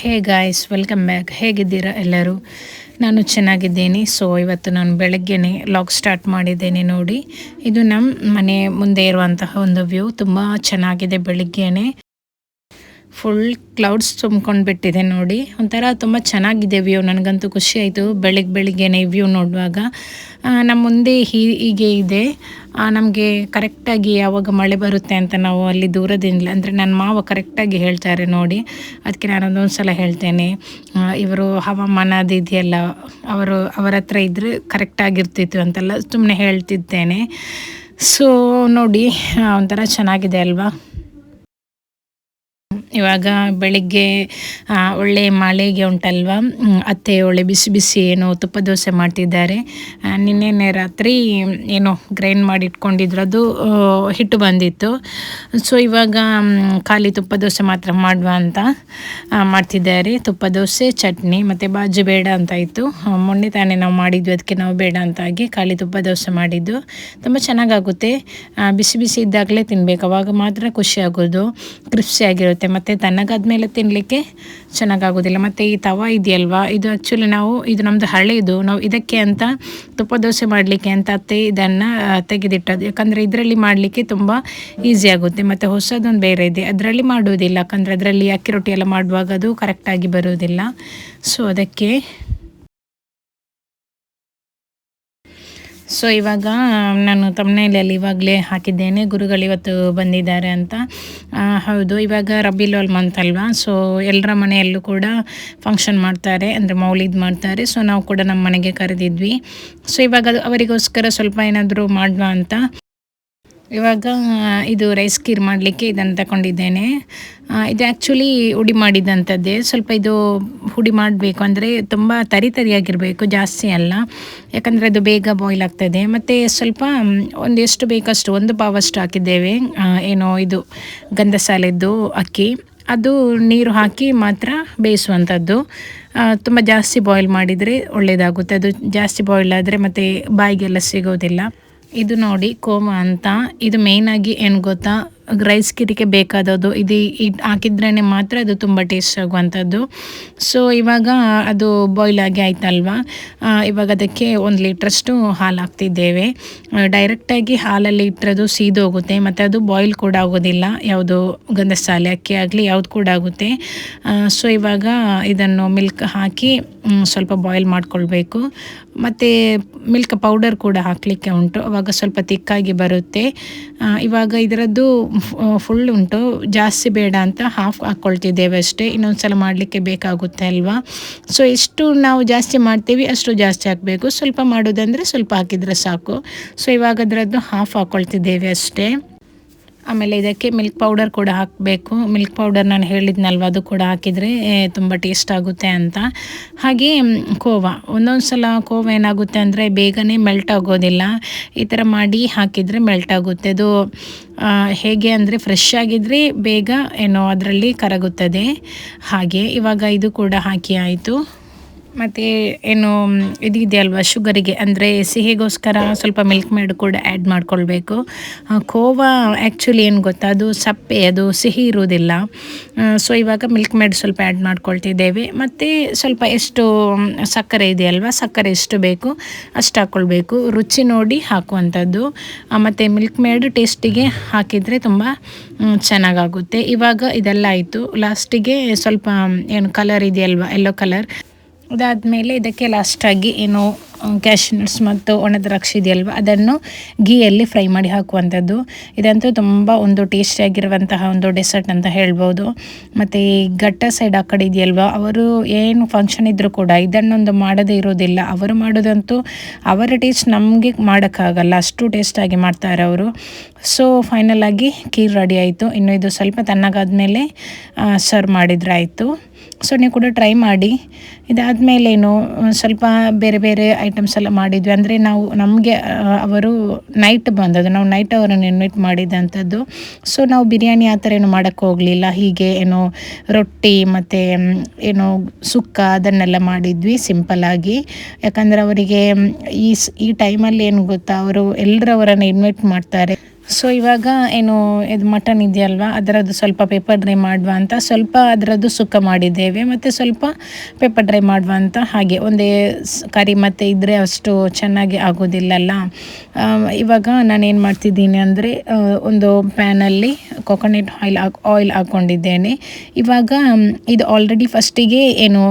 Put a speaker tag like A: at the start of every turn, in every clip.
A: Hey guys, welcome back. ಹೇಗಿದ್ದೀರಾ ಎಲ್ಲರೂ? ನಾನು ಚೆನ್ನಾಗಿದ್ದೀನಿ. ಸೊ ಇವತ್ತು ನಾನು ಬೆಳಗ್ಗೆನೇ ಲಾಗ್ ಸ್ಟಾರ್ಟ್ ಮಾಡಿದ್ದೇನೆ. ನೋಡಿ, ಇದು ನಮ್ಮ ಮನೆ ಮುಂದೆ ಇರುವಂತಹ ಒಂದು ವ್ಯೂ. ತುಂಬ ಚೆನ್ನಾಗಿದೆ. ಬೆಳಗ್ಗೆನೇ ಫುಲ್ ಕ್ಲೌಡ್ಸ್ ತುಂಬ್ಕೊಂಡು ಬಿಟ್ಟಿದೆ. ನೋಡಿ, ಒಂಥರ ತುಂಬ ಚೆನ್ನಾಗಿದೆ ವ್ಯೂ. ನನಗಂತೂ ಖುಷಿ ಆಯಿತು ಬೆಳಿಗ್ಗೆನೇ ವ್ಯೂ ನೋಡುವಾಗ. ನಮ್ಮ ಮುಂದೆ ಹೀಗೆ ಇದೆ. ನಮಗೆ ಕರೆಕ್ಟಾಗಿ ಯಾವಾಗ ಮಳೆ ಬರುತ್ತೆ ಅಂತ ನಾವು ಅಲ್ಲಿ ದೂರದಿಂದ, ಅಂದರೆ ನನ್ನ ಮಾವ ಕರೆಕ್ಟಾಗಿ ಹೇಳ್ತಾರೆ ನೋಡಿ. ಅದಕ್ಕೆ ನಾನು ಒಂದೊಂದು ಸಲ ಹೇಳ್ತೇನೆ, ಇವರು ಹವಾಮಾನ ಅದು ಇದೆಯಲ್ಲ, ಅವರ ಹತ್ರ ಇದ್ದರೆ ಕರೆಕ್ಟಾಗಿರ್ತಿತ್ತು ಅಂತೆಲ್ಲ ಸುಮ್ಮನೆ ಹೇಳ್ತಿದ್ದೇನೆ. ಸೊ ನೋಡಿ, ಒಂಥರ ಚೆನ್ನಾಗಿದೆ ಅಲ್ವಾ? ಇವಾಗ ಬೆಳಿಗ್ಗೆ ಒಳ್ಳೆ ಮಳೆಗೆ ಉಂಟಲ್ವ, ಅತ್ತೆ ಒಳ್ಳೆ ಬಿಸಿ ಬಿಸಿ ಏನೋ ತುಪ್ಪ ದೋಸೆ ಮಾಡ್ತಿದ್ದಾರೆ. ನಿನ್ನೆ ರಾತ್ರಿ ಏನೋ ಗ್ರೈಂಡ್ ಮಾಡಿ ಇಟ್ಕೊಂಡಿದ್ರು, ಅದು ಹಿಟ್ಟು ಬಂದಿತ್ತು. ಸೊ ಇವಾಗ ಖಾಲಿ ತುಪ್ಪ ದೋಸೆ ಮಾತ್ರ ಮಾಡುವ ಅಂತ ಮಾಡ್ತಿದ್ದಾರೆ. ತುಪ್ಪ ದೋಸೆ, ಚಟ್ನಿ ಮತ್ತು ಬಾಜಿ ಬೇಡ ಅಂತ ಇತ್ತು. ಮೊನ್ನೆ ತಾನೇ ನಾವು ಮಾಡಿದ್ವಿ, ಅದಕ್ಕೆ ನಾವು ಬೇಡ ಅಂತಾಗಿ ಖಾಲಿ ತುಪ್ಪ ದೋಸೆ ಮಾಡಿದ್ದು. ತುಂಬ ಚೆನ್ನಾಗಾಗುತ್ತೆ. ಬಿಸಿ ಬಿಸಿ ಇದ್ದಾಗಲೇ ತಿನ್ನಬೇಕು, ಅವಾಗ ಮಾತ್ರ ಖುಷಿ ಆಗೋದು, ಕ್ರಿಸ್ಪಿ ಆಗಿರುತ್ತೆ. ಮತ್ತು ತಣ್ಣಗಾದ್ಮೇಲೆ ತಿನ್ನಲಿಕ್ಕೆ ಚೆನ್ನಾಗಾಗೋದಿಲ್ಲ. ಮತ್ತು ಈ ತವ ಇದೆಯಲ್ವಾ, ಇದು ಆ್ಯಕ್ಚುಲಿ ಇದು ನಮ್ಮದು ಹಳೆಯದು. ನಾವು ಇದಕ್ಕೆ ಅಂತ ತುಪ್ಪ ದೋಸೆ ಮಾಡಲಿಕ್ಕೆ ಅಂತ ಅತ್ತೆ ಇದನ್ನು ತೆಗೆದಿಟ್ಟದು. ಯಾಕಂದರೆ ಇದರಲ್ಲಿ ಮಾಡಲಿಕ್ಕೆ ತುಂಬ ಈಸಿ ಆಗುತ್ತೆ. ಮತ್ತು ಹೊಸದೊಂದು ಬೇರೆ ಇದೆ, ಅದರಲ್ಲಿ ಮಾಡುವುದಿಲ್ಲ. ಯಾಕಂದರೆ ಅದರಲ್ಲಿ ಅಕ್ಕಿ ರೊಟ್ಟಿ ಎಲ್ಲ ಮಾಡುವಾಗ ಅದು ಕರೆಕ್ಟಾಗಿ ಬರುವುದಿಲ್ಲ. ಸೊ ಅದಕ್ಕೆ ಸೊ ಇವಾಗ ನಾನು ತಮ್ಮನೇಲಿ ಇವಾಗಲೇ ಹಾಕಿದ್ದೇನೆ, ಗುರುಗಳು ಇವತ್ತು ಬಂದಿದ್ದಾರೆ ಅಂತ. ಹೌದು, ಇವಾಗ ರಬೀಲ್ ಅವಲ್ ಮಂತ್ ಅಲ್ವಾ. ಸೊ ಎಲ್ಲರ ಮನೆಯಲ್ಲೂ ಕೂಡ ಫಂಕ್ಷನ್ ಮಾಡ್ತಾರೆ, ಅಂದರೆ ಮೌಲಿದ್ ಮಾಡ್ತಾರೆ. ಸೊ ನಾವು ಕೂಡ ನಮ್ಮ ಮನೆಗೆ ಕರೆದಿದ್ವಿ. ಸೊ ಇವಾಗ ಅವರಿಗೋಸ್ಕರ ಸ್ವಲ್ಪ ಏನಾದರೂ ಮಾಡುವ ಅಂತ ಇವಾಗ ಇದು ರೈಸ್ ಖೀರ್ ಮಾಡಲಿಕ್ಕೆ ಇದನ್ನು ತಗೊಂಡಿದ್ದೇನೆ. ಇದು ಆ್ಯಕ್ಚುಲಿ ಹುಡಿ ಮಾಡಿದಂಥದ್ದೇ. ಸ್ವಲ್ಪ ಇದು ಹುಡಿ ಮಾಡಬೇಕು, ಅಂದರೆ ತುಂಬ ತರಿಯಾಗಿರಬೇಕು, ಜಾಸ್ತಿ ಅಲ್ಲ. ಯಾಕಂದರೆ ಅದು ಬೇಗ ಬಾಯ್ಲ್ ಆಗ್ತದೆ. ಮತ್ತು ಸ್ವಲ್ಪ ಎಷ್ಟು ಬೇಕಷ್ಟು, 1 ಪಾವಷ್ಟು ಹಾಕಿದ್ದೇವೆ. ಏನೋ ಇದು ಗಂಧಸಾಲೆದ್ದು ಅಕ್ಕಿ, ಅದು ನೀರು ಹಾಕಿ ಮಾತ್ರ ಬೇಯಿಸುವಂಥದ್ದು. ತುಂಬ ಜಾಸ್ತಿ ಬಾಯ್ಲ್ ಮಾಡಿದರೆ ಒಳ್ಳೆಯದಾಗುತ್ತೆ. ಅದು ಜಾಸ್ತಿ ಬಾಯ್ಲ್ ಆದರೆ ಮತ್ತು ಬಾಯಿಗೆಲ್ಲ ಸಿಗೋದಿಲ್ಲ. ಇದು ನೋಡಿ ಕೋಮ ಅಂತ, ಇದು ಮೇಯ್ನಾಗಿ ಏನು ಗೊತ್ತಾ, ರೈಸ್ ಖೀರಿಗೆ ಬೇಕಾದದ್ದು ಇದು ಹಾಕಿದ್ರೇ ಮಾತ್ರ ಅದು ತುಂಬ ಟೇಸ್ಟ್ ಆಗುವಂಥದ್ದು. ಸೊ ಇವಾಗ ಅದು ಬಾಯ್ಲ್ ಆಗಿ ಆಯ್ತಲ್ವಾ, ಇವಾಗ ಅದಕ್ಕೆ 1 ಲೀಟ್ರಷ್ಟು ಹಾಲು ಹಾಕ್ತಿದ್ದೇವೆ. ಡೈರೆಕ್ಟಾಗಿ ಹಾಲಲ್ಲಿ ಇಟ್ಟರೆ ಸೀದೋಗುತ್ತೆ, ಮತ್ತು ಅದು ಬಾಯ್ಲ್ ಕೂಡ ಆಗೋದಿಲ್ಲ. ಯಾವುದು ಗಂಧಸಾಲೆ ಅಕ್ಕಿ ಆಗಲಿ ಯಾವುದು ಕೂಡ ಆಗುತ್ತೆ. ಸೊ ಇವಾಗ ಇದನ್ನು ಮಿಲ್ಕ್ ಹಾಕಿ ಸ್ವಲ್ಪ ಬಾಯ್ಲ್ ಮಾಡ್ಕೊಳ್ಬೇಕು. ಮತ್ತು ಮಿಲ್ಕ್ ಪೌಡರ್ ಕೂಡ ಹಾಕಲಿಕ್ಕೆ ಉಂಟು, ಆವಾಗ ಸ್ವಲ್ಪ ತಿಕ್ಕಾಗಿ ಬರುತ್ತೆ. ಇವಾಗ ಇದರದ್ದು ಫುಲ್ ಉಂಟು, ಜಾಸ್ತಿ ಬೇಡ ಅಂತ ಹಾಫ್ ಹಾಕ್ಕೊಳ್ತಿದ್ದೇವೆ ಅಷ್ಟೇ. ಇನ್ನೊಂದು ಸಲ ಮಾಡಲಿಕ್ಕೆ ಬೇಕಾಗುತ್ತೆ ಅಲ್ವಾ. ಸೊ ಎಷ್ಟು ನಾವು ಜಾಸ್ತಿ ಮಾಡ್ತೀವಿ ಅಷ್ಟು ಜಾಸ್ತಿ ಹಾಕಬೇಕು, ಸ್ವಲ್ಪ ಮಾಡೋದಂದರೆ ಸ್ವಲ್ಪ ಹಾಕಿದರೆ ಸಾಕು. ಸೊ ಇವಾಗ ಅದರದ್ದು ಹಾಫ್ ಹಾಕ್ಕೊಳ್ತಿದ್ದೇವೆ ಅಷ್ಟೇ. ಆಮೇಲೆ ಇದಕ್ಕೆ ಮಿಲ್ಕ್ ಪೌಡರ್ ಕೂಡ ಹಾಕಬೇಕು. ಮಿಲ್ಕ್ ಪೌಡರ್ ನಾನು ಹೇಳಿದ್ನಲ್ವ, ಅದು ಕೂಡ ಹಾಕಿದರೆ ತುಂಬ ಟೇಸ್ಟ್ ಆಗುತ್ತೆ ಅಂತ. ಹಾಗೆ ಕೋವಾ, ಒಂದೊಂದು ಸಲ ಕೋವಾ ಏನಾಗುತ್ತೆ ಅಂದರೆ ಬೇಗನೆ ಮೆಲ್ಟ್ ಆಗೋದಿಲ್ಲ. ಈ ಥರ ಮಾಡಿ ಹಾಕಿದರೆ ಮೆಲ್ಟ್ ಆಗುತ್ತೆ. ಅದು ಹೇಗೆ ಅಂದರೆ ಫ್ರೆಶ್ ಆಗಿದ್ದರೆ ಬೇಗ ಅದರಲ್ಲಿ ಕರಗುತ್ತದೆ. ಹಾಗೆ ಇವಾಗ ಇದು ಕೂಡ ಹಾಕಿ ಆಯಿತು. ಮತ್ತು ಇದೆಯಲ್ವ ಶುಗರಿಗೆ, ಅಂದರೆ ಸಿಹಿಗೋಸ್ಕರ ಸ್ವಲ್ಪ ಮಿಲ್ಕ್ ಮೇಡ್ ಕೂಡ ಆ್ಯಡ್ ಮಾಡ್ಕೊಳ್ಬೇಕು. ಕೋವಾ ಆ್ಯಕ್ಚುಲಿ ಏನು ಗೊತ್ತಾ, ಅದು ಸಪ್ಪೆ, ಅದು ಸಿಹಿ ಇರುವುದಿಲ್ಲ. ಸೊ ಇವಾಗ ಮಿಲ್ಕ್ ಮೇಡ್ ಸ್ವಲ್ಪ ಆ್ಯಡ್ ಮಾಡ್ಕೊಳ್ತಿದ್ದೇವೆ. ಮತ್ತು ಸ್ವಲ್ಪ ಎಷ್ಟು ಸಕ್ಕರೆ ಇದೆಯಲ್ವ, ಸಕ್ಕರೆ ಎಷ್ಟು ಬೇಕು ಅಷ್ಟು ಹಾಕ್ಕೊಳ್ಬೇಕು, ರುಚಿ ನೋಡಿ ಹಾಕುವಂಥದ್ದು. ಮತ್ತು ಮಿಲ್ಕ್ ಮೇಡ್ ಟೇಸ್ಟಿಗೆ ಹಾಕಿದರೆ ತುಂಬ ಚೆನ್ನಾಗಾಗುತ್ತೆ. ಇವಾಗ ಇದೆಲ್ಲ ಆಯಿತು. ಲಾಸ್ಟಿಗೆ ಸ್ವಲ್ಪ ಕಲರ್ ಇದೆಯಲ್ವ, ಯೆಲ್ಲೋ ಕಲರ್, ಅದಾದಮೇಲೆ ಇದಕ್ಕೆ ಲಾಸ್ಟಾಗಿ ಕ್ಯಾಶ್ಯೂ ನಟ್ಸ್ ಮತ್ತು ಒಣ ದ್ರಾಕ್ಷಿ ಇದೆಯಲ್ವ, ಅದನ್ನು ಗೀಯಲ್ಲಿ ಫ್ರೈ ಮಾಡಿ ಹಾಕುವಂಥದ್ದು. ಇದಂತೂ ತುಂಬ ಒಂದು ಟೇಸ್ಟಿಯಾಗಿರುವಂತಹ ಒಂದು ಡೆಸರ್ಟ್ ಅಂತ ಹೇಳ್ಬೋದು. ಮತ್ತು ಈ ಘಟ್ಟ ಸೈಡ್ ಆ ಕಡೆ ಇದೆಯಲ್ವ, ಅವರು ಏನು ಫಂಕ್ಷನ್ ಇದ್ದರೂ ಕೂಡ ಇದನ್ನೊಂದು ಮಾಡೋದೇ ಇರೋದಿಲ್ಲ. ಅವರು ಮಾಡೋದಂತೂ ಅವರ ಟೇಸ್ಟ್ ನಮಗೆ ಮಾಡೋಕ್ಕಾಗಲ್ಲ, ಅಷ್ಟು ಟೇಸ್ಟಾಗಿ ಮಾಡ್ತಾರೆ ಅವರು. ಸೊ ಫೈನಲ್ ಆಗಿ ಖೀರ್ ರೆಡಿ ಆಯಿತು. ಇನ್ನು ಇದು ಸ್ವಲ್ಪ ತಣ್ಣಗಾದ್ಮೇಲೆ ಸರ್ವ್ ಮಾಡಿದ್ರೆ ಆಯಿತು. ಸೊ ನೀವು ಕೂಡ ಟ್ರೈ ಮಾಡಿ. ಇದಾದಮೇಲೆ ಸ್ವಲ್ಪ ಬೇರೆ ಬೇರೆ ಐಟಮ್ಸ್ ಎಲ್ಲ ಮಾಡಿದ್ವಿ. ಅಂದರೆ ನಮಗೆ ಅವರು ನೈಟ್ ಬಂದದ್ದು, ನಾವು ನೈಟ್ ಅವರನ್ನು ಇನ್ವೈಟ್ ಮಾಡಿದಂಥದ್ದು. ಸೊ ನಾವು ಬಿರಿಯಾನಿ ಆ ಥರ ಮಾಡೋಕ್ಕೆ ಹೋಗಲಿಲ್ಲ. ಹೀಗೆ ರೊಟ್ಟಿ ಮತ್ತು ಸುಕ್ಕ ಅದನ್ನೆಲ್ಲ ಮಾಡಿದ್ವಿ ಸಿಂಪಲ್ಲಾಗಿ. ಯಾಕಂದರೆ ಅವರಿಗೆ ಈ ಟೈಮಲ್ಲಿ ಏನು ಗೊತ್ತಾ, ಅವರು ಎಲ್ಲರೂ ಅವರನ್ನು ಇನ್ವೈಟ್ ಮಾಡ್ತಾರೆ. ಸೊ ಇವಾಗ ಏನು ಇದು ಮಟನ್ ಇದೆಯಲ್ವ ಅದರದ್ದು ಸ್ವಲ್ಪ ಪೆಪ್ಪರ್ ಡ್ರೈ ಮಾಡುವ ಅಂತ ಸ್ವಲ್ಪ ಅದರದ್ದು ಸುಕ್ಕ ಮಾಡಿದ್ದೇವೆ, ಮತ್ತು ಸ್ವಲ್ಪ ಪೆಪ್ಪರ್ ಡ್ರೈ ಮಾಡುವ ಅಂತ. ಹಾಗೆ ಒಂದೇ ಕರಿ ಮತ್ತು ಇದ್ದರೆ ಅಷ್ಟು ಚೆನ್ನಾಗಿ ಆಗೋದಿಲ್ಲಲ್ಲ. ಇವಾಗ ನಾನೇನು ಮಾಡ್ತಿದ್ದೀನಿ ಅಂದರೆ ಒಂದು ಪ್ಯಾನಲ್ಲಿ ಕೊಕೊನಟ್ ಆಯಿಲ್ ಹಾಕ್ಕೊಂಡಿದ್ದೇನೆ. ಇವಾಗ ಇದು ಆಲ್ರೆಡಿ ಫಸ್ಟಿಗೆ ಏನು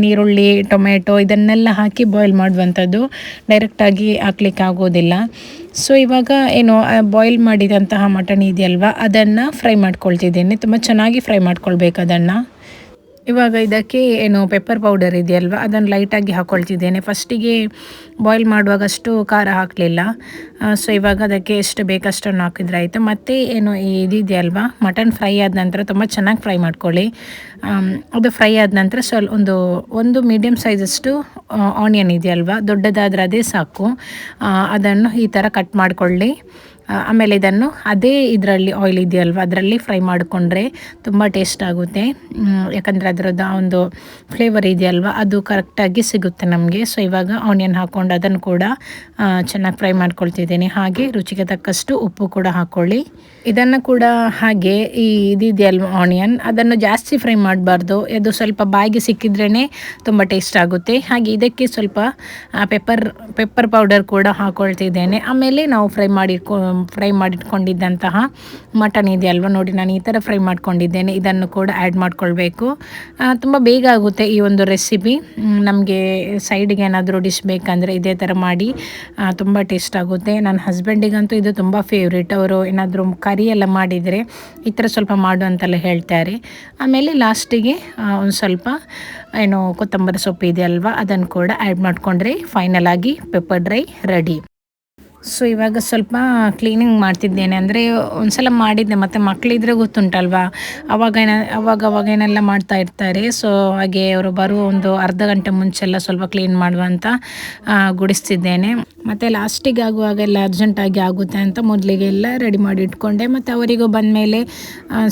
A: ನೀರುಳ್ಳಿ ಟೊಮೆಟೊ ಇದನ್ನೆಲ್ಲ ಹಾಕಿ ಬಾಯ್ಲ್ ಮಾಡುವಂಥದ್ದು, ಡೈರೆಕ್ಟಾಗಿ ಹಾಕ್ಲಿಕ್ಕೆ ಆಗೋದಿಲ್ಲ. ಸೊ ಇವಾಗ ಏನು ಬಾಯ್ಲ್ ಮಾಡಿದಂತಹ ಮಟನ್ ಇದೆಯಲ್ವ ಅದನ್ನು ಫ್ರೈ ಮಾಡ್ಕೊಳ್ತಿದ್ದೇನೆ. ತುಂಬ ಚೆನ್ನಾಗಿ ಫ್ರೈ ಮಾಡ್ಕೊಳ್ಬೇಕು ಅದನ್ನು. ಇವಾಗ ಇದಕ್ಕೆ ಏನು ಪೆಪ್ಪರ್ ಪೌಡರ್ ಇದೆಯಲ್ವ ಅದನ್ನು ಲೈಟಾಗಿ ಹಾಕ್ಕೊಳ್ತಿದ್ದೇನೆ. ಫಸ್ಟಿಗೆ ಬಾಯ್ಲ್ ಮಾಡುವಾಗ ಅಷ್ಟು ಖಾರ ಹಾಕಲಿಲ್ಲ. ಸೊ ಇವಾಗ ಅದಕ್ಕೆ ಎಷ್ಟು ಬೇಕಷ್ಟನ್ನು ಹಾಕಿದ್ರೆ ಆಯಿತು. ಮತ್ತು ಏನು ಇದಿದೆಯಲ್ವ ಮಟನ್ ಫ್ರೈ ಆದ ನಂತರ ತುಂಬ ಚೆನ್ನಾಗಿ ಫ್ರೈ ಮಾಡ್ಕೊಳ್ಳಿ. ಅದು ಫ್ರೈ ಆದ ನಂತರ ಒಂದು ಮೀಡಿಯಮ್ ಸೈಜಷ್ಟು ಆನಿಯನ್ ಇದೆಯಲ್ವ ದೊಡ್ಡದಾದರೆ ಅದೇ ಸಾಕು, ಅದನ್ನು ಈ ಥರ ಕಟ್ ಮಾಡಿಕೊಳ್ಳಿ. ಆಮೇಲೆ ಇದನ್ನು ಅದೇ ಇದರಲ್ಲಿ ಆಯಿಲ್ ಇದೆಯಲ್ವ ಅದರಲ್ಲಿ ಫ್ರೈ ಮಾಡಿಕೊಂಡ್ರೆ ತುಂಬ ಟೇಸ್ಟ್ ಆಗುತ್ತೆ. ಯಾಕಂದರೆ ಅದರದ್ದು ಒಂದು ಫ್ಲೇವರ್ ಇದೆಯಲ್ವ ಅದು ಕರೆಕ್ಟಾಗಿ ಸಿಗುತ್ತೆ ನಮಗೆ. ಸೊ ಇವಾಗ ಆನಿಯನ್ ಹಾಕ್ಕೊಂಡು ಅದನ್ನು ಕೂಡ ಚೆನ್ನಾಗಿ ಫ್ರೈ ಮಾಡ್ಕೊಳ್ತಿದ್ದೀನಿ. ಹಾಗೆ ರುಚಿಗೆ ತಕ್ಕಷ್ಟು ಉಪ್ಪು ಕೂಡ ಹಾಕ್ಕೊಳ್ಳಿ. ಇದನ್ನು ಕೂಡ ಹಾಗೆ ಇದಿದೆಯಲ್ವ ಆನಿಯನ್ ಅದನ್ನು ಜಾಸ್ತಿ ಫ್ರೈ ಮಾಡಬಾರ್ದು, ಅದು ಸ್ವಲ್ಪ ಬಾಯಿಗೆ ಸಿಕ್ಕಿದ್ರೇ ತುಂಬ ಟೇಸ್ಟ್ ಆಗುತ್ತೆ. ಹಾಗೆ ಇದಕ್ಕೆ ಸ್ವಲ್ಪ ಪೆಪ್ಪರ್ ಪೌಡರ್ ಕೂಡ ಹಾಕ್ಕೊಳ್ತಿದ್ದೇನೆ. ಆಮೇಲೆ ನಾವು ಫ್ರೈ ಮಾಡಿಟ್ಕೊಂಡಿದ್ದಂತಹ ಮಟನ್ ಇದೆಯಲ್ವ ನೋಡಿ ನಾನು ಈ ಥರ ಫ್ರೈ ಮಾಡ್ಕೊಂಡಿದ್ದೇನೆ, ಇದನ್ನು ಕೂಡ ಆ್ಯಡ್ ಮಾಡ್ಕೊಳ್ಬೇಕು. ತುಂಬ ಬೇಗ ಆಗುತ್ತೆ ಈ ಒಂದು ರೆಸಿಪಿ. ನಮಗೆ ಸೈಡಿಗೆ ಏನಾದರೂ ಡಿಶ್ ಬೇಕಂದರೆ ಇದೇ ಥರ ಮಾಡಿ ತುಂಬ ಟೇಸ್ಟ್ ಆಗುತ್ತೆ. ನನ್ನ ಹಸ್ಬೆಂಡಿಗಂತೂ ಇದು ತುಂಬ ಫೇವ್ರೇಟ್. ಅವರು ಏನಾದರೂ ಕರಿ ಎಲ್ಲ ಮಾಡಿದರೆ ಈ ಥರ ಸ್ವಲ್ಪ ಮಾಡು ಅಂತೆಲ್ಲ ಹೇಳ್ತಾರೆ. ಆಮೇಲೆ ಲಾಸ್ಟಿಗೆ ಒಂದು ಸ್ವಲ್ಪ ಏನು ಕೊತ್ತಂಬರಿ ಸೊಪ್ಪು ಇದೆಯಲ್ವ ಅದನ್ನು ಕೂಡ ಆ್ಯಡ್ ಮಾಡಿಕೊಂಡ್ರೆ ಫೈನಲ್ ಆಗಿ ಪೆಪ್ಪರ್ ಡ್ರೈ ರೆಡಿ. ಸೊ ಇವಾಗ ಸ್ವಲ್ಪ ಕ್ಲೀನಿಂಗ್ ಮಾಡ್ತಿದ್ದೇನೆ. ಅಂದರೆ ಒಂದು ಸಲ ಮಾಡಿದ್ದೆ, ಮತ್ತು ಮಕ್ಕಳಿದ್ರೆ ಗೊತ್ತುಂಟಲ್ವ ಅವಾಗ ಏನೆಲ್ಲ ಮಾಡ್ತಾ ಇರ್ತಾರೆ. ಸೊ ಹಾಗೆ ಅವರು ಬರುವ ಒಂದು ಅರ್ಧ ಗಂಟೆ ಮುಂಚೆಲ್ಲ ಸ್ವಲ್ಪ ಕ್ಲೀನ್ ಮಾಡುವಂತ ಗುಡಿಸ್ತಿದ್ದೇನೆ. ಮತ್ತು ಲಾಸ್ಟಿಗೆ ಆಗುವಾಗೆಲ್ಲ ಅರ್ಜೆಂಟಾಗಿ ಆಗುತ್ತೆ ಅಂತ ಮೊದಲಿಗೆ ಎಲ್ಲ ರೆಡಿ ಮಾಡಿ ಇಟ್ಕೊಂಡೆ. ಮತ್ತು ಅವರಿಗೂ ಬಂದಮೇಲೆ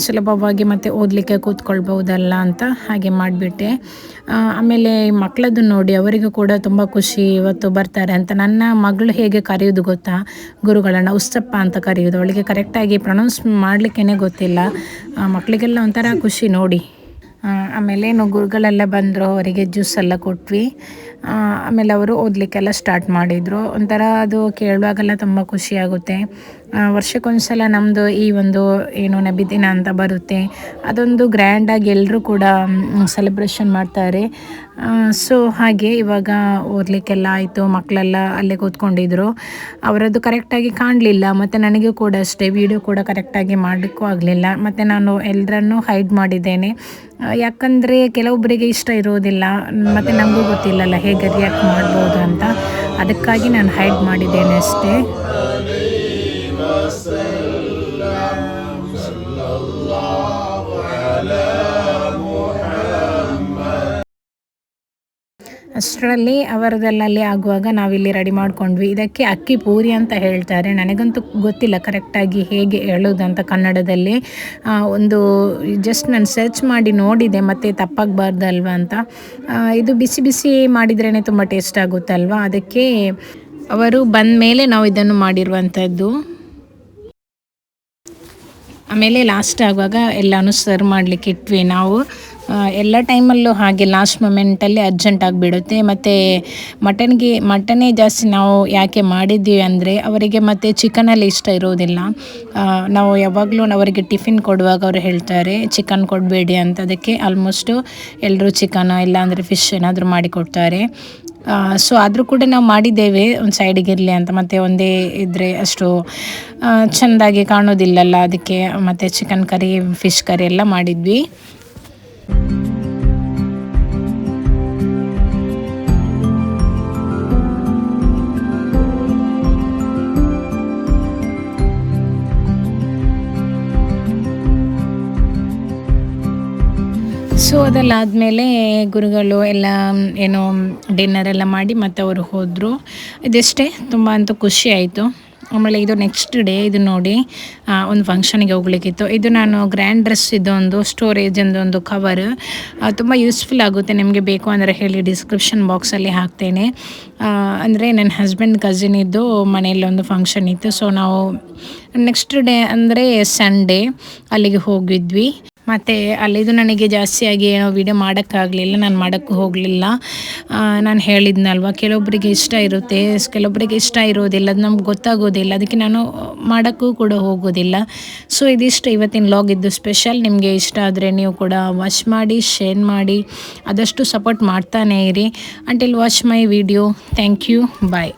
A: ಸುಲಭವಾಗಿ ಮತ್ತು ಓದಲಿಕ್ಕೆ ಕೂತ್ಕೊಳ್ಬಹುದಲ್ಲ ಅಂತ ಹಾಗೆ ಮಾಡಿಬಿಟ್ಟೆ. ಆಮೇಲೆ ಮಕ್ಕಳದ್ದು ನೋಡಿ ಅವರಿಗೂ ಕೂಡ ತುಂಬ ಖುಷಿ ಇವತ್ತು ಬರ್ತಾರೆ ಅಂತ. ನನ್ನ ಮಗಳು ಹೇಗೆ ಕರೆಯೋದು ಗೊತ್ತಾ, ಗುರುಗಳನ್ನು ಉಸ್ತಪ್ಪ ಅಂತ ಕರೆಯೋದು. ಅವಳಿಗೆ ಕರೆಕ್ಟಾಗಿ ಪ್ರೊನೌನ್ಸ್ ಮಾಡಲಿಕ್ಕೇ ಗೊತ್ತಿಲ್ಲ. ಮಕ್ಕಳಿಗೆಲ್ಲ ಒಂಥರ ಖುಷಿ ನೋಡಿ. ಆಮೇಲೆ ಗುರುಗಳೆಲ್ಲ ಬಂದರು, ಅವರಿಗೆ ಜ್ಯೂಸೆಲ್ಲ ಕೊಟ್ವಿ. ಆಮೇಲೆ ಅವರು ಓದಲಿಕ್ಕೆಲ್ಲ ಸ್ಟಾರ್ಟ್ ಮಾಡಿದರು. ಒಂಥರ ಅದು ಕೇಳುವಾಗೆಲ್ಲ ತುಂಬ ಖುಷಿಯಾಗುತ್ತೆ. ವರ್ಷಕ್ಕೊಂದ್ಸಲ ನಮ್ಮದು ಈ ಒಂದು ಏನು ನಬಿದಿನ ಅಂತ ಬರುತ್ತೆ, ಅದೊಂದು ಗ್ರ್ಯಾಂಡಾಗಿ ಎಲ್ಲರೂ ಕೂಡ ಸೆಲೆಬ್ರೇಷನ್ ಮಾಡ್ತಾರೆ. ಸೊ ಹಾಗೆ ಇವಾಗ ಓದಲಿಕ್ಕೆಲ್ಲ ಆಯಿತು. ಮಕ್ಕಳೆಲ್ಲ ಅಲ್ಲೇ ಕೂತ್ಕೊಂಡಿದ್ರು. ಅವರದ್ದು ಕರೆಕ್ಟಾಗಿ ಕಾಣಲಿಲ್ಲ, ಮತ್ತು ನನಗೂ ಕೂಡ ಅಷ್ಟೇ ವಿಡಿಯೋ ಕೂಡ ಕರೆಕ್ಟಾಗಿ ಮಾಡಲಿಕ್ಕೂ ಆಗಲಿಲ್ಲ. ಮತ್ತು ನಾನು ಎಲ್ಲರನ್ನೂ ಹೈಡ್ ಮಾಡಿದ್ದೇನೆ, ಯಾಕಂದರೆ ಕೆಲವೊಬ್ಬರಿಗೆ ಇಷ್ಟ ಇರೋದಿಲ್ಲ, ಮತ್ತು ನಮಗೂ ಗೊತ್ತಿಲ್ಲಲ್ಲ ಹೇಗೆ ರಿಯಾಕ್ಟ್ ಮಾಡ್ಬೋದು ಅಂತ. ಅದಕ್ಕಾಗಿ ನಾನು ಹೈಡ್ ಮಾಡಿದ್ದೇನೆ ಅಷ್ಟೇ. ಅಷ್ಟರಲ್ಲಿ ಅವರದಲ್ಲಲ್ಲಿ ಆಗುವಾಗ ನಾವಿಲ್ಲಿ ರೆಡಿ ಮಾಡ್ಕೊಂಡ್ವಿ. ಇದಕ್ಕೆ ಅಕ್ಕಿ ಪೂರಿ ಅಂತ ಹೇಳ್ತಾರೆ, ನನಗಂತೂ ಗೊತ್ತಿಲ್ಲ ಕರೆಕ್ಟಾಗಿ ಹೇಗೆ ಹೇಳೋದಂತ ಕನ್ನಡದಲ್ಲಿ. ಒಂದು ಜಸ್ಟ್ ನಾನು ಸರ್ಚ್ ಮಾಡಿ ನೋಡಿದೆ, ಮತ್ತು ತಪ್ಪಾಗಬಾರ್ದಲ್ವ ಅಂತ. ಇದು ಬಿಸಿ ಬಿಸಿ ಮಾಡಿದ್ರೇ ತುಂಬ ಟೇಸ್ಟ್ ಆಗುತ್ತಲ್ವ, ಅದಕ್ಕೆ ಅವರು ಬಂದ ಮೇಲೆ ನಾವು ಇದನ್ನು ಮಾಡಿರುವಂಥದ್ದು. ಆಮೇಲೆ ಲಾಸ್ಟ್ ಆಗುವಾಗ ಎಲ್ಲನೂ ಸರ್ವ್ ಮಾಡಲಿಕ್ಕೆ ಇಟ್ವಿ ನಾವು. ಎಲ್ಲ ಟೈಮಲ್ಲೂ ಹಾಗೆ ಲಾಸ್ಟ್ ಮೊಮೆಂಟಲ್ಲಿ ಅರ್ಜೆಂಟ್ ಆಗಿಬಿಡುತ್ತೆ. ಮತ್ತು ಮಟನೇ ಜಾಸ್ತಿ ನಾವು ಯಾಕೆ ಮಾಡಿದ್ವಿ ಅಂದರೆ ಅವರಿಗೆ ಮತ್ತು ಚಿಕನಲ್ಲಿ ಇಷ್ಟ ಇರೋದಿಲ್ಲ. ನಾವು ಯಾವಾಗಲೂ ಅವರಿಗೆ ಟಿಫಿನ್ ಕೊಡುವಾಗ ಅವರು ಹೇಳ್ತಾರೆ ಚಿಕನ್ ಕೊಡಬೇಡಿ ಅಂತ. ಅದಕ್ಕೆ ಆಲ್ಮೋಸ್ಟು ಎಲ್ಲರೂ ಚಿಕನ್ ಇಲ್ಲಾಂದರೆ ಫಿಶ್ ಏನಾದರೂ ಮಾಡಿಕೊಡ್ತಾರೆ. ಸೊ ಆದರೂ ಕೂಡ ನಾವು ಮಾಡಿದ್ದೇವೆ ಒಂದು ಸೈಡಿಗೆ ಇರಲಿ ಅಂತ. ಮತ್ತು ಒಂದೇ ಇದ್ದರೆ ಅಷ್ಟು ಚೆಂದಾಗಿ ಕಾಣೋದಿಲ್ಲಲ್ಲ, ಅದಕ್ಕೆ ಮತ್ತು ಚಿಕನ್ ಕರಿ ಫಿಶ್ ಕರಿ ಎಲ್ಲ ಮಾಡಿದ್ವಿ. ಸೊ ಅದೆಲ್ಲ ಆದಮೇಲೆ ಗುರುಗಳು ಎಲ್ಲ ಏನೋ ಡಿನ್ನರ್ ಎಲ್ಲ ಮಾಡಿ ಮತ್ತು ಅವರು ಹೋದರು. ಇದಷ್ಟೇ, ತುಂಬ ಅಂತೂ ಖುಷಿ ಆಯಿತು. ಆಮೇಲೆ ಇದು ನೆಕ್ಸ್ಟ್ ಡೇ ಇದು ನೋಡಿ ಒಂದು ಫಂಕ್ಷನಿಗೆ ಹೋಗ್ಲಿಕ್ಕಿತ್ತು. ಇದು ನಾನು ಗ್ರ್ಯಾಂಡ್ ಡ್ರೆಸ್ ಇದೊಂದು ಸ್ಟೋರೇಜ್ ಒಂದು ಕವರ್ ತುಂಬ ಯೂಸ್ಫುಲ್ ಆಗುತ್ತೆ. ನಿಮಗೆ ಬೇಕು ಅಂದರೆ ಹೇಳಿ, ಡಿಸ್ಕ್ರಿಪ್ಷನ್ ಬಾಕ್ಸಲ್ಲಿ ಹಾಕ್ತೇನೆ. ಅಂದರೆ ನನ್ನ ಹಸ್ಬೆಂಡ್ ಕಸಿನ್ ಇದ್ದು ಮನೆಯಲ್ಲಿ ಒಂದು ಫಂಕ್ಷನ್ ಇತ್ತು. ಸೊ ನಾವು ನೆಕ್ಸ್ಟ್ ಡೇ ಅಂದರೆ ಸಂಡೇ ಅಲ್ಲಿಗೆ ಹೋಗಿದ್ವಿ. ಮತ್ತು ಅಲ್ಲಿದು ನನಗೆ ಜಾಸ್ತಿಯಾಗಿ ಏನೋ ವೀಡಿಯೋ ಮಾಡೋಕ್ಕಾಗಲಿಲ್ಲ, ನಾನು ಮಾಡೋಕ್ಕೂ ಹೋಗಲಿಲ್ಲ. ನಾನು ಹೇಳಿದ್ನಲ್ವ, ಕೆಲವೊಬ್ಬರಿಗೆ ಇಷ್ಟ ಇರುತ್ತೆ, ಕೆಲವೊಬ್ಬರಿಗೆ ಇಷ್ಟ ಇರೋದಿಲ್ಲ, ಅದು ನಮ್ಗೆ ಗೊತ್ತಾಗೋದಿಲ್ಲ. ಅದಕ್ಕೆ ನಾನು ಮಾಡೋಕ್ಕೂ ಕೂಡ ಹೋಗೋದಿಲ್ಲ. ಸೊ ಇದಿಷ್ಟು ಇವತ್ತಿನ ವ್ಲಾಗ್ ಇದ್ದು ಸ್ಪೆಷಲ್. ನಿಮಗೆ ಇಷ್ಟ ಆದರೆ ನೀವು ಕೂಡ ವಾಚ್ ಮಾಡಿ, ಶೇರ್ ಮಾಡಿ, ಆದಷ್ಟು ಸಪೋರ್ಟ್ ಮಾಡ್ತಾನೇ ಇರಿ. Until watch my video. Thank you. Bye.